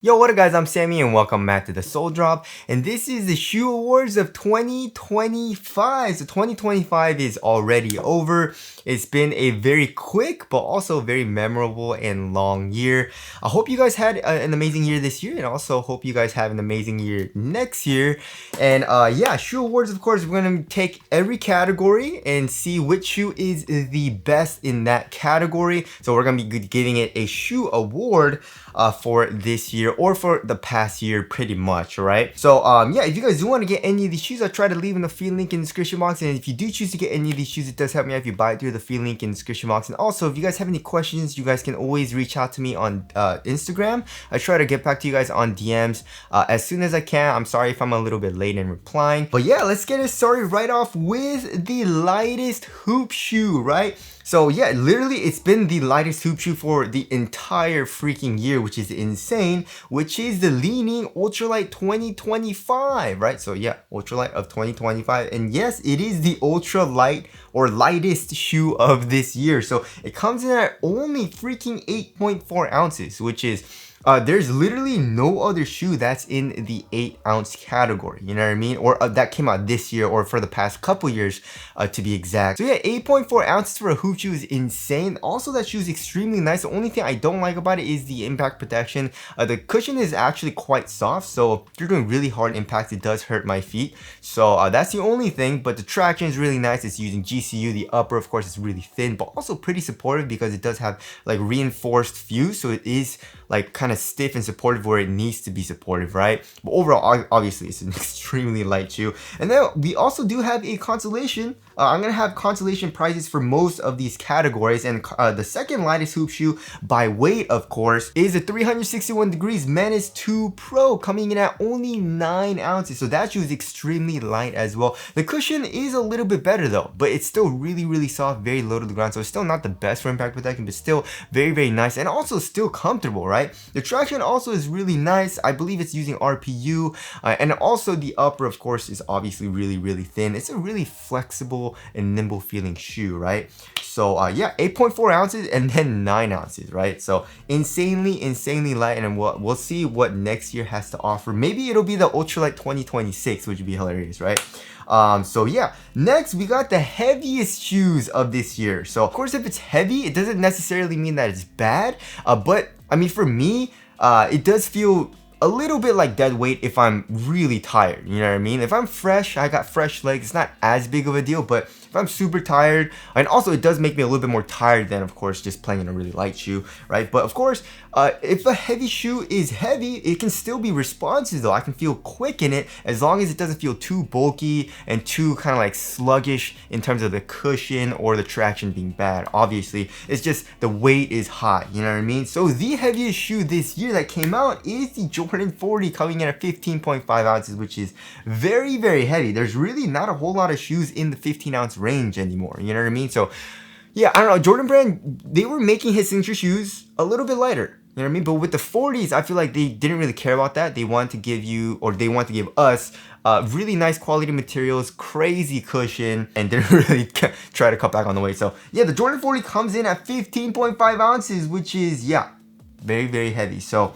Yo, what up guys, I'm Sammy and welcome back to the Soul Drop, and this is the Shoe Awards of 2025. So 2025 is already over. It's been a very quick but also very memorable and long year. I hope you guys had an amazing year this year, and also hope you guys have an amazing year next year. And yeah, Shoe Awards, of course, we're gonna take every category and see which shoe is the best in that category. So we're gonna be giving it a shoe award for this year or for the past year, pretty much, right? So yeah, if you guys do want to get any of these shoes, I'll try to leave in the free link in the description box. And if you do choose to get any of these shoes, it does help me out if you buy it through the free link in the description box. And also, if you guys have any questions, you guys can always reach out to me on Instagram. I try to get back to you guys on DMs as soon as I can. I'm sorry if I'm a little bit late in replying, but yeah, let's get it started right off with the lightest hoop shoe, right? So yeah, literally it's been the lightest hoop shoe for the entire freaking year, which is insane, which is the Li-Ning Ultralight 2025, right? So yeah, Ultralight of 2025. And yes, it is the ultralight or lightest shoe of this year. So it comes in at only freaking 8.4 ounces, which is there's literally no other shoe that's in the 8-ounce category, you know what I mean? Or that came out this year or for the past couple years to be exact. So yeah, 8.4 ounces for a hoop shoe is insane. Also, that shoe is extremely nice. The only thing I don't like about it is the impact protection. The cushion is actually quite soft, so if you're doing really hard impacts, it does hurt my feet. So that's the only thing, but the traction is really nice. It's using GCU. The upper, of course, is really thin, but also pretty supportive because it does have like reinforced fuse, so it is like kind of stiff and supportive where it needs to be supportive, right? But overall, obviously, it's an extremely light shoe. And then we also do have a consolation. I'm gonna have consolation prizes for most of these categories, and the second lightest hoop shoe by weight, of course, is the 361 Degrees Menace 2 Pro, coming in at only 9 ounces. So that shoe is extremely light as well. The cushion is a little bit better though, but it's still really soft, very low to the ground. So it's still not the best for impact protection, but still very nice and also still comfortable, right? The traction also is really nice. I believe it's using RPU, and also the upper, of course, is obviously really thin. It's a really flexible and nimble feeling shoe, right? So yeah, 8.4 ounces and then 9 ounces, right? So insanely light, and we'll see what next year has to offer. Maybe it'll be the Ultralight 2026, which would be hilarious, right? So yeah, next we got the heaviest shoes of this year. So of course, if it's heavy, it doesn't necessarily mean that it's bad, but I mean, for me, it does feel a little bit like dead weight if I'm really tired, you know what I mean? If I'm fresh, I got fresh legs, it's not as big of a deal, but if I'm super tired, and also it does make me a little bit more tired than, of course, just playing in a really light shoe, right? But of course, if a heavy shoe is heavy, it can still be responsive though. I can feel quick in it as long as it doesn't feel too bulky and too kind of like sluggish in terms of the cushion or the traction being bad. Obviously, it's just the weight is high, you know what I mean? So the heaviest shoe this year that came out is the Jordan 40, coming in at 15.5 ounces, which is very heavy. There's really not a whole lot of shoes in the 15-ounce range anymore, you know what I mean? So yeah, I don't know, Jordan Brand, they were making his signature shoes a little bit lighter, you know what I mean? But with the 40s, I feel like they didn't really care about that. They wanted to give you, or they want to give us, really nice quality materials, crazy cushion, and didn't really try to cut back on the weight. So yeah, the Jordan 40 comes in at 15.5 ounces, which is, yeah, very heavy. So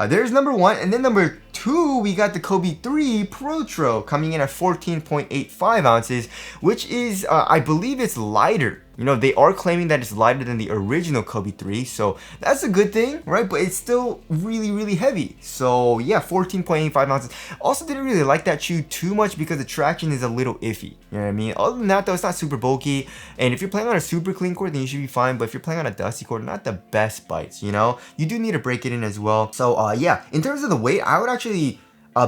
there's number one. And then number two, we got the Kobe 3 Protro coming in at 14.85 ounces, which is, I believe it's lighter. You know, they are claiming that it's lighter than the original Kobe 3, so that's a good thing, right? But it's still really heavy. So yeah, 14.85 ounces. Also didn't really like that shoe too much because the traction is a little iffy. You know what I mean? Other than that though, it's not super bulky. And if you're playing on a super clean court, then you should be fine. But if you're playing on a dusty court, not the best bites, you know? You do need to break it in as well. So yeah, in terms of the weight, I would actually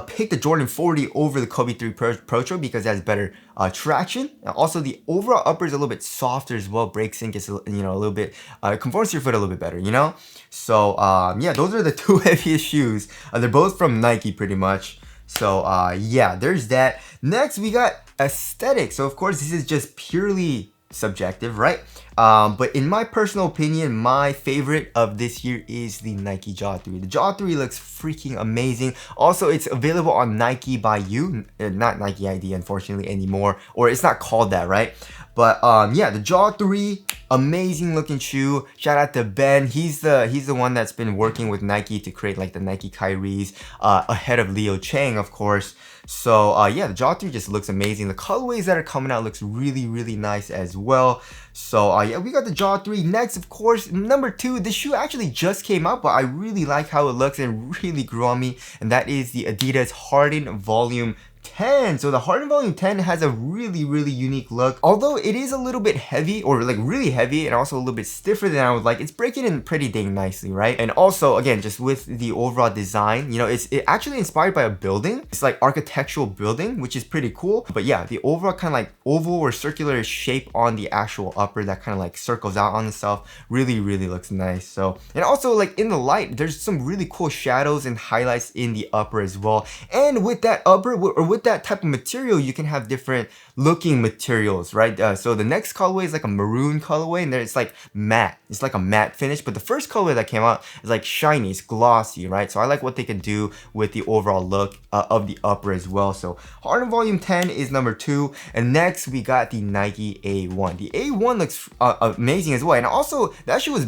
pick the Jordan 40 over the Kobe 3 Protro because it has better traction. And also the overall upper is a little bit softer as well. Breaks in, gets, you know, a little bit, conforms to your foot a little bit better, you know? So yeah, those are the two heaviest shoes. They're both from Nike pretty much. So yeah, there's that. Next, we got aesthetic. So of course, this is just purely subjective, right? But in my personal opinion, my favorite of this year is the Nike Jaw 3. The Jaw 3 looks freaking amazing. Also, it's available on Nike by You, not Nike ID, unfortunately, anymore, or it's not called that, right? But yeah, the Jaw 3, amazing looking shoe. Shout out to Ben. He's the one that's been working with Nike to create like the Nike Kyries ahead of Leo Chang, of course. So yeah, the Jaw 3 just looks amazing. The colorways that are coming out looks really, really nice as well. So yeah, we got the Jaw 3. Next, of course, number 2. This shoe actually just came out, but I really like how it looks and really grew on me. And that is the Adidas Harden Volume 10. So the Harden Volume 10 has a really, really unique look. Although it is a little bit heavy, or like really heavy, and also a little bit stiffer than I would like, it's breaking in pretty dang nicely, right? And also, again, just with the overall design, you know, it's actually inspired by a building. It's like architectural building, which is pretty cool. But yeah, the overall kind of like oval or circular shape on the actual upper that kind of like circles out on itself really, really looks nice. So, and also like in the light, there's some really cool shadows and highlights in the upper as well. And with that upper, or with that type of material, you can have different looking materials, right? So the next colorway is like a maroon colorway, and then it's like matte. It's like a matte finish, but the first colorway that came out is like shiny, it's glossy, right? So I like what they can do with the overall look of the upper as well. So Harden Volume 10 is number 2, and next we got the Nike A1. The A1 looks amazing as well, and also that shoe was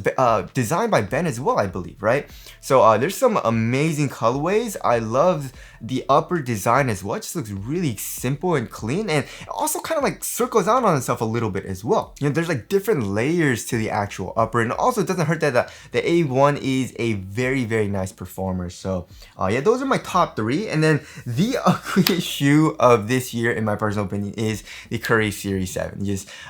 designed by Ben as well, I believe, right? So there's some amazing colorways. I love the upper design as well. It just looks really simple and clean, and it also kind of like circles out on itself a little bit as well. You know, there's like different layers to the actual upper, and also it doesn't hurt that the A1 is a very, very nice performer. So yeah, those are my top 3. And then the ugliest shoe of this year, in my personal opinion, is the Curry Series 7.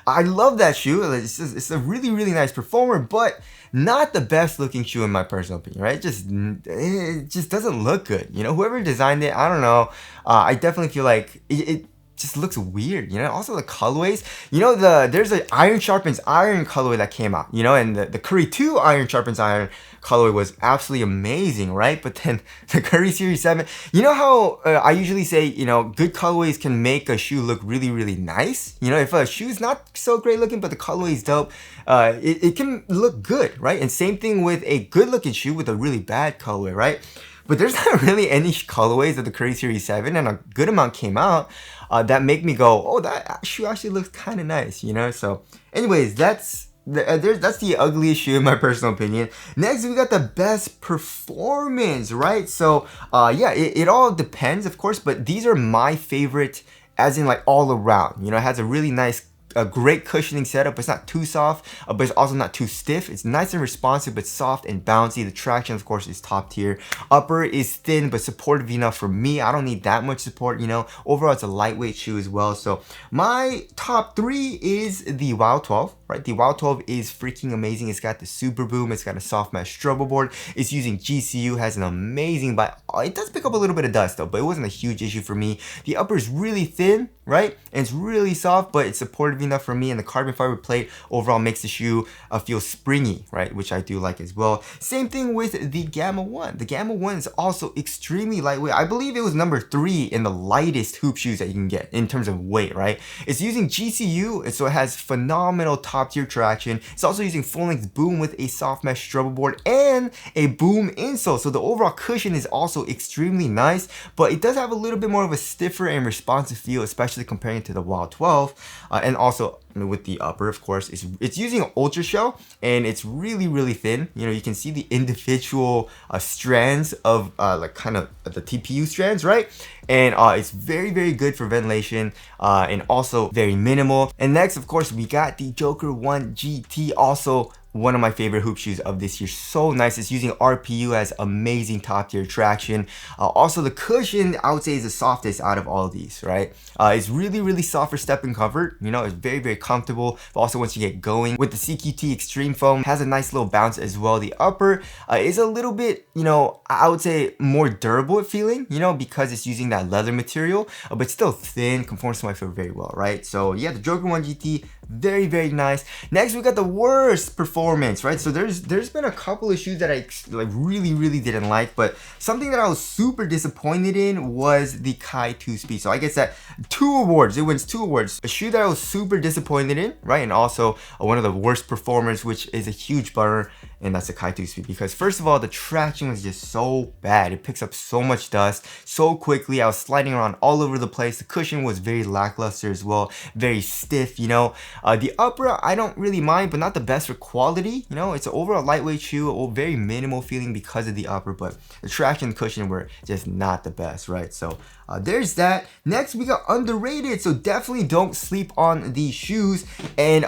I love that shoe. It's a really, really nice performer, but not the best looking shoe in my personal opinion, right? It just doesn't look good. You know, whoever designed it, I don't know. I definitely feel like it just looks weird, you know. Also the colorways, you know, there's an Iron Sharpens Iron colorway that came out, you know, and the Curry 2 Iron Sharpens Iron colorway was absolutely amazing, right? But then the Curry Series 7, you know how I usually say, you know, good colorways can make a shoe look really, really nice. You know, if a shoe's not so great looking, but the colorway is dope, it can look good, right? And same thing with a good looking shoe with a really bad colorway, right? But there's not really any colorways of the Curry Series 7, and a good amount came out that make me go, oh, that shoe actually looks kind of nice, you know? So anyways, that's the ugliest shoe in my personal opinion. Next, we got the best performance, right? So yeah, it all depends, of course, but these are my favorite, as in like all around. You know, it has a really nice, a great cushioning setup. It's not too soft, but it's also not too stiff. It's nice and responsive, but soft and bouncy. The traction, of course, is top tier. Upper is thin, but supportive enough for me. I don't need that much support, you know. Overall, it's a lightweight shoe as well. So my top 3 is the Wild 12, right? The Wild 12 is freaking amazing. It's got the Super Boom. It's got a soft mesh struggle board. It's using GCU, has an amazing bite. It does pick up a little bit of dust though, but it wasn't a huge issue for me. The upper is really thin, right? And it's really soft, but it's supportive enough for me, and the carbon fiber plate overall makes the shoe feel springy, right? Which I do like as well. Same thing with the Gamma 1. The Gamma 1 is also extremely lightweight. I believe it was number 3 in the lightest hoop shoes that you can get in terms of weight, right? It's using GCU, and so it has phenomenal top tier traction. It's also using full length boom with a soft mesh struggle board and a boom insole. So the overall cushion is also extremely nice, but it does have a little bit more of a stiffer and responsive feel, especially comparing it to the Wild 12, and also with the upper, of course, it's using an ultra shell, and it's really, really thin. You know, you can see the individual strands of like kind of the TPU strands, right? And it's very, very good for ventilation, and also very minimal. And next, of course, we got the Joker 1 GT, also one of my favorite hoop shoes of this year. So nice. It's using RPU, has amazing top tier traction. Also the cushion, I would say, is the softest out of all of these, right? It's really, really soft for step and comfort. You know, it's very, very comfortable. But also once you get going with the CQT Extreme Foam, has a nice little bounce as well. The upper is a little bit, you know, I would say more durable feeling, you know, because it's using that leather material, but still thin, conforms to my feel very well, right? So yeah, the Joker 1 GT, very, very nice. Next, we got the worst performance, right? So there's been a couple of shoes that I like really didn't like, but something that I was super disappointed in was the Kai 2 Speed. So I guess that 2 awards, it wins 2 awards. A shoe that I was super disappointed in, right? And also one of the worst performers, which is a huge bummer. and that's the Kaito Speed. Because first of all, the traction was just so bad. It picks up so much dust so quickly. I was sliding around all over the place. The cushion was very lackluster as well, very stiff, you know. The upper, I don't really mind, but not the best for quality, you know. It's an overall lightweight shoe, a very minimal feeling because of the upper, but the traction and cushion were just not the best, right? So there's that. Next, we got underrated, so definitely don't sleep on these shoes. And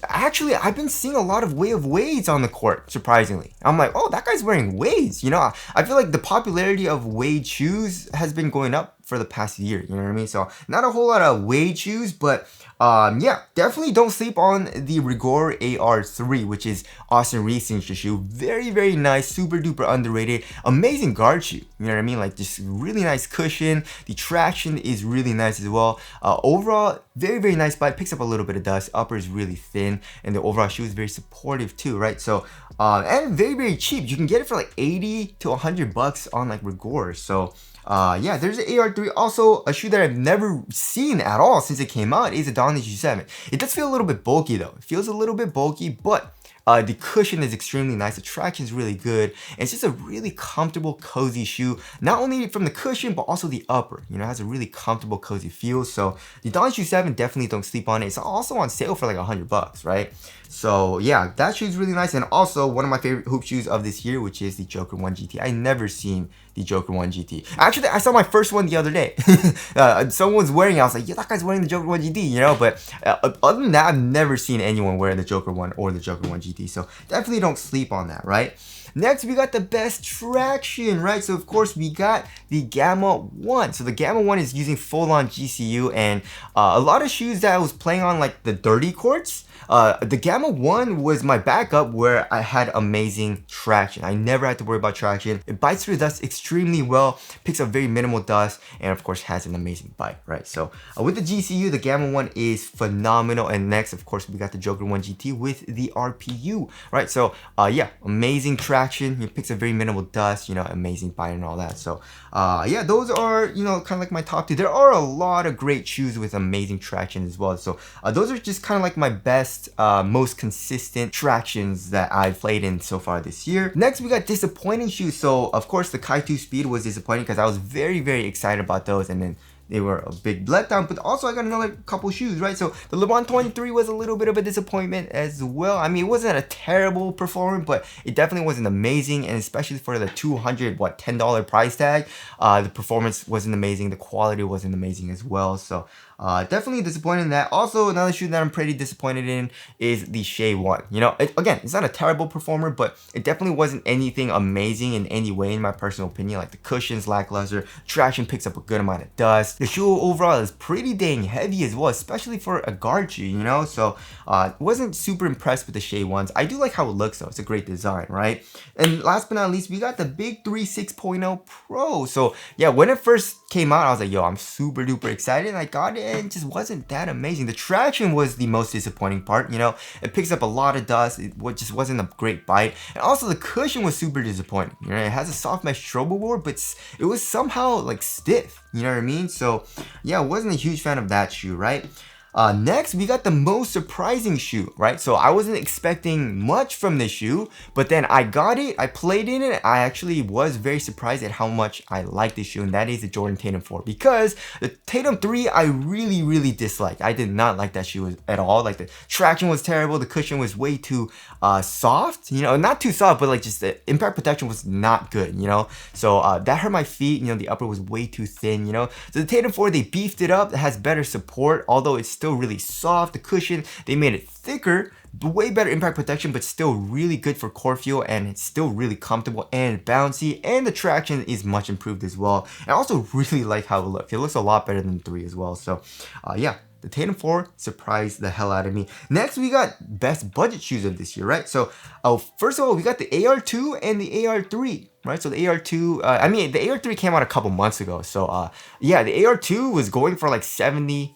actually, I've been seeing a lot of Way of Wades on the court, surprisingly. I'm like, oh, that guy's wearing Wades. You know, I feel like the popularity of Wade shoes has been going up for the past year, you know what I mean? So not a whole lot of Wade shoes, but yeah, definitely don't sleep on the Rigor AR3, which is Austin Reed's signature shoe. Very, very nice, super duper underrated, amazing guard shoe, you know what I mean? Like just really nice cushion. The traction is really nice as well. Overall, very, very nice bite, picks up a little bit of dust, upper is really thin, and the overall shoe is very supportive too, right? So, and very, very cheap. You can get it for like 80 to 100 bucks on like Rigor. So, yeah, there's an AR3. Also, a shoe that I've never seen at all since it came out is a Donda G7. It does feel a little bit bulky though. It feels a little bit bulky, but the cushion is extremely nice. The traction is really good. And it's just a really comfortable, cozy shoe. Not only from the cushion, but also the upper. You know, it has a really comfortable, cozy feel. So the Donda G7, definitely don't sleep on it. It's also on sale for like 100 bucks, right? So yeah, that shoe is really nice. And also one of my favorite hoop shoes of this year, which is the Joker 1 GT. I never seen the Joker 1 GT. Actually, I saw my first one the other day. Someone was wearing it. I was like, yeah, that guy's wearing the Joker 1 GT, you know? But other than that, I've never seen anyone wearing the Joker 1 or the Joker 1 GT. So definitely don't sleep on that, right? Next, we got the best traction, right? So of course, we got the Gamma 1. So the Gamma 1 is using full-on GCU, and a lot of shoes that I was playing on like the dirty courts, the Gamma 1 was my backup where I had amazing traction. I never had to worry about traction. It bites through dust extremely well, picks up very minimal dust, and of course has an amazing bite, right? So with the GCU, the Gamma 1 is phenomenal. And next, of course, we got the Joker 1 GT with the RPU, right? So yeah, amazing traction. It picks up very minimal dust, you know, amazing bite and all that. So yeah, those are, you know, kind of like my top two. There are a lot of great shoes with amazing traction as well. So those are just kind of like my best, most consistent tractions that I've played in so far this year. Next, we got disappointing shoes. So of course, the Kaito Speed was disappointing because I was very, very excited about those, and then they were a big letdown. But also I got another couple shoes, right? So the LeBron 23 was a little bit of a disappointment as well. I mean, it wasn't a terrible performance, but it definitely wasn't amazing. And especially for the $10 price tag, the performance wasn't amazing. The quality wasn't amazing as well. So definitely disappointed in that. Also, another shoe that I'm pretty disappointed in is the Shea 1. You know, again, it's not a terrible performer, but it definitely wasn't anything amazing in any way, in my personal opinion. Like the cushion's lackluster, traction picks up a good amount of dust. The shoe overall is pretty dang heavy as well, especially for a guard shoe, you know? So wasn't super impressed with the Shea 1s. I do like how it looks though. It's a great design, right? And last but not least, we got the Big 3 6.0 Pro. So yeah, when it first came out, I was like, yo, I'm super duper excited, and I got it, and it just wasn't that amazing. The traction was the most disappointing part, you know? It picks up a lot of dust. It just wasn't a great bite. And also the cushion was super disappointing. You know, it has a soft mesh strobo board, but it was somehow like stiff, you know what I mean? So yeah, I wasn't a huge fan of that shoe, right? Next, we got the most surprising shoe, right? So I wasn't expecting much from this shoe, but then I got it, I played in it, I actually was very surprised at how much I like this shoe, and that is the Jordan Tatum 4. Because the Tatum 3, I really, really disliked. I did not like that shoe at all. Like the traction was terrible, the cushion was way too soft, you know, not too soft, but like just the impact protection was not good, you know? So that hurt my feet, you know, the upper was way too thin, you know? So the Tatum 4, they beefed it up, it has better support, although it's still really soft. The cushion, they made it thicker, way better impact protection, but still really good for core feel, and it's still really comfortable and bouncy, and the traction is much improved as well. And I also really like how it looks. It looks a lot better than the 3 as well. So yeah, the Tatum 4 surprised the hell out of me. Next, we got best budget shoes of this year, right? So first of all, we got the AR2 and the AR3. Right, so the AR2, I mean, the AR3 came out a couple months ago. So yeah, the AR2 was going for like 70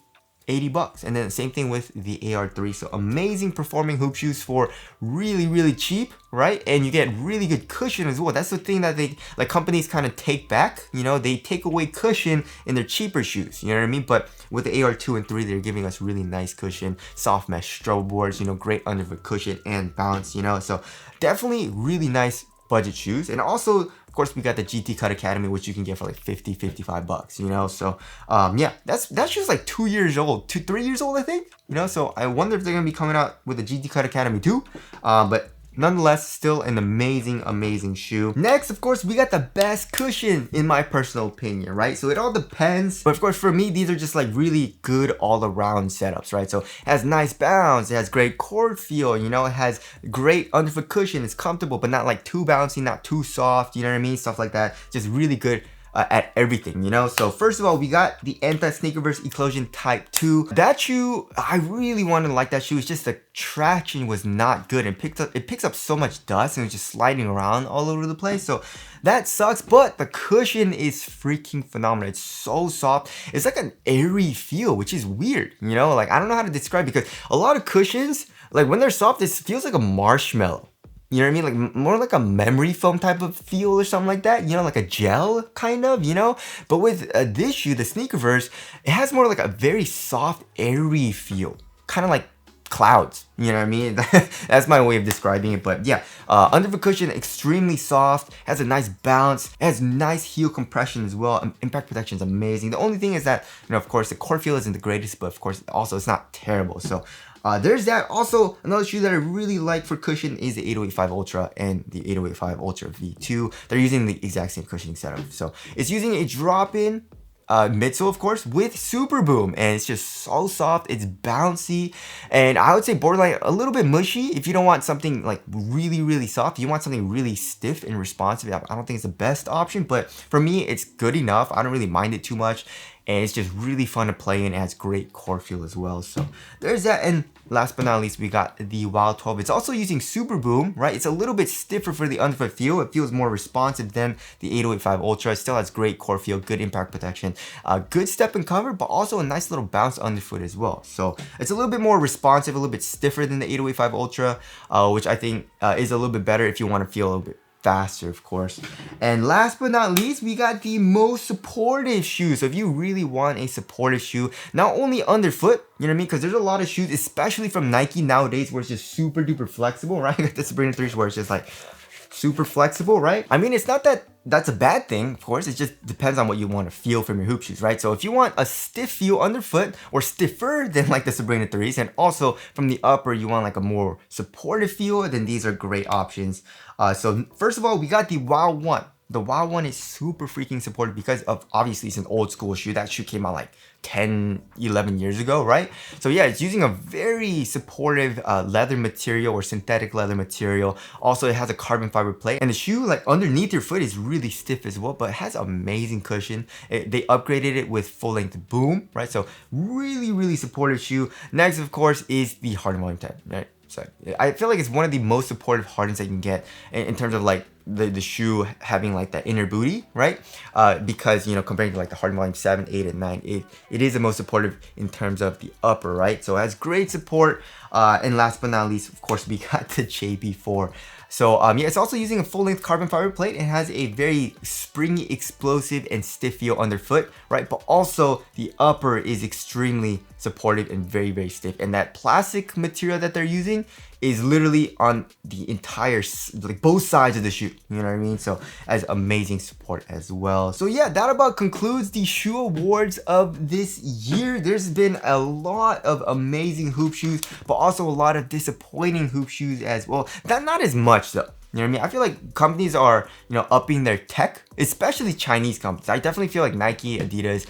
80 bucks. And then the same thing with the AR3. So amazing performing hoop shoes for really cheap, right? And you get really good cushion as well. That's the thing that they, like, companies kind of take back, you know, they take away cushion in their cheaper shoes, you know what I mean? But with the AR2 and 3, they're giving us really nice cushion, soft mesh strobe boards, you know, great underfoot cushion and bounce, you know, so definitely really nice budget shoes. And also, of course, we got the GT Cut Academy, which you can get for like 50, 55 bucks, you know? So, yeah, that's just like 2 years old, 3 years old, I think, you know? So I wonder if they're gonna be coming out with the GT Cut Academy too. But nonetheless, still an amazing shoe. Next, of course, we got the best cushion in my personal opinion, right? So it all depends. But of course, for me, these are just like really good all around setups, right? So it has nice bounce, it has great court feel, you know, it has great underfoot cushion, it's comfortable, but not like too bouncy, not too soft, you know what I mean? Stuff like that. Just really good at everything, you know? So first of all, we got the Anti-Sneakerverse Eclosion Type 2. That shoe, I really wanted to like that shoe. It's just the traction was not good. It picks up so much dust and it's just sliding around all over the place. So that sucks, but the cushion is freaking phenomenal. It's so soft. It's like an airy feel, which is weird, you know? Like, I don't know how to describe it because a lot of cushions, like when they're soft, it feels like a marshmallow. You know what I mean? Like more like a memory foam type of feel or something like that. You know, like a gel kind of, you know? But with this shoe, the Sneakerverse, it has more like a very soft, airy feel. Kind of like clouds, you know what I mean? That's my way of describing it. But yeah, underfoot cushion, extremely soft, has a nice bounce, it has nice heel compression as well. Impact protection is amazing. The only thing is that, you know, of course, the core feel isn't the greatest, but of course, also it's not terrible. So there's that. Also, another shoe that I really like for cushion is the 808 Ultra and the 808 Ultra V2. They're using the exact same cushioning setup. So it's using a drop-in midsole, of course, with Super Boom, and it's just so soft, it's bouncy, and I would say borderline a little bit mushy. If you don't want something like really soft, you want something really stiff and responsive, I don't think it's the best option, but for me, it's good enough. I don't really mind it too much, and it's just really fun to play in. It has great core feel as well. So there's that. And last but not least, we got the Wild 12. It's also using Super Boom, right? It's a little bit stiffer for the underfoot feel. It feels more responsive than the 808 Ultra. It still has great core feel, good impact protection, good step and cover, but also a nice little bounce underfoot as well. So it's a little bit more responsive, a little bit stiffer than the 808 Ultra, which I think is a little bit better if you want to feel a little bit faster, of course. And last but not least, we got the most supportive shoe. So if you really want a supportive shoe, not only underfoot, you know what I mean? Because there's a lot of shoes, especially from Nike nowadays, where it's just super duper flexible, right? You got the Sabrina 3s where it's just like super flexible, right? I mean, it's not that that's a bad thing, of course. It just depends on what you want to feel from your hoop shoes, right? So if you want a stiff feel underfoot or stiffer than like the Sabrina 3s, and also from the upper, you want like a more supportive feel, then these are great options. So first of all, we got the Wild 1. The Wild 1 is super freaking supportive because of, obviously, it's an old school shoe. That shoe came out like 10, 11 years ago, right? So yeah, it's using a very supportive leather material or synthetic leather material. Also, it has a carbon fiber plate, and the shoe, like underneath your foot, is really stiff as well, but it has amazing cushion. They upgraded it with full length boom, right? So really supportive shoe. Next, of course, is the Harden Volume 10, right? So I feel like it's one of the most supportive Hardens that you can get in terms of like the shoe having like that inner booty, right? Because, you know, comparing to like the Harden Volume 7, 8, and 9, it is the most supportive in terms of the upper, right? So it has great support. And last but not least, of course, we got the JP4. So yeah, it's also using a full-length carbon fiber plate. It has a very springy, explosive, and stiff feel underfoot, right? But also the upper is extremely supportive and very stiff. And that plastic material that they're using is literally on the entire, like both sides of the shoe, you know what I mean? So has amazing support as well. So yeah, that about concludes the shoe awards of this year. There's been a lot of amazing hoop shoes, but also a lot of disappointing hoop shoes as well. Not as much though. You know what I mean? I feel like companies are, you know, upping their tech, especially Chinese companies. I definitely feel like Nike, Adidas,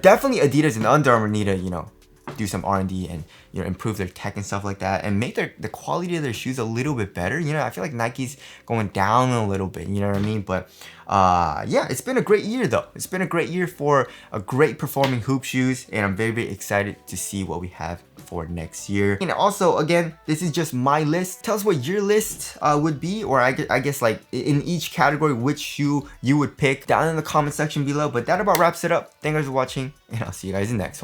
definitely Adidas and Under Armour need to, you know, do some R&D and, you know, improve their tech and stuff like that, and make the quality of their shoes a little bit better. You know, I feel like Nike's going down a little bit, you know what I mean? But yeah, it's been a great year though. It's been a great year for a great performing hoop shoes, and I'm very excited to see what we have for next year. And also, again, this is just my list. Tell us what your list would be, or I guess like in each category, which shoe you would pick down in the comment section below. But that about wraps it up. Thank you guys for watching, and I'll see you guys in the next one.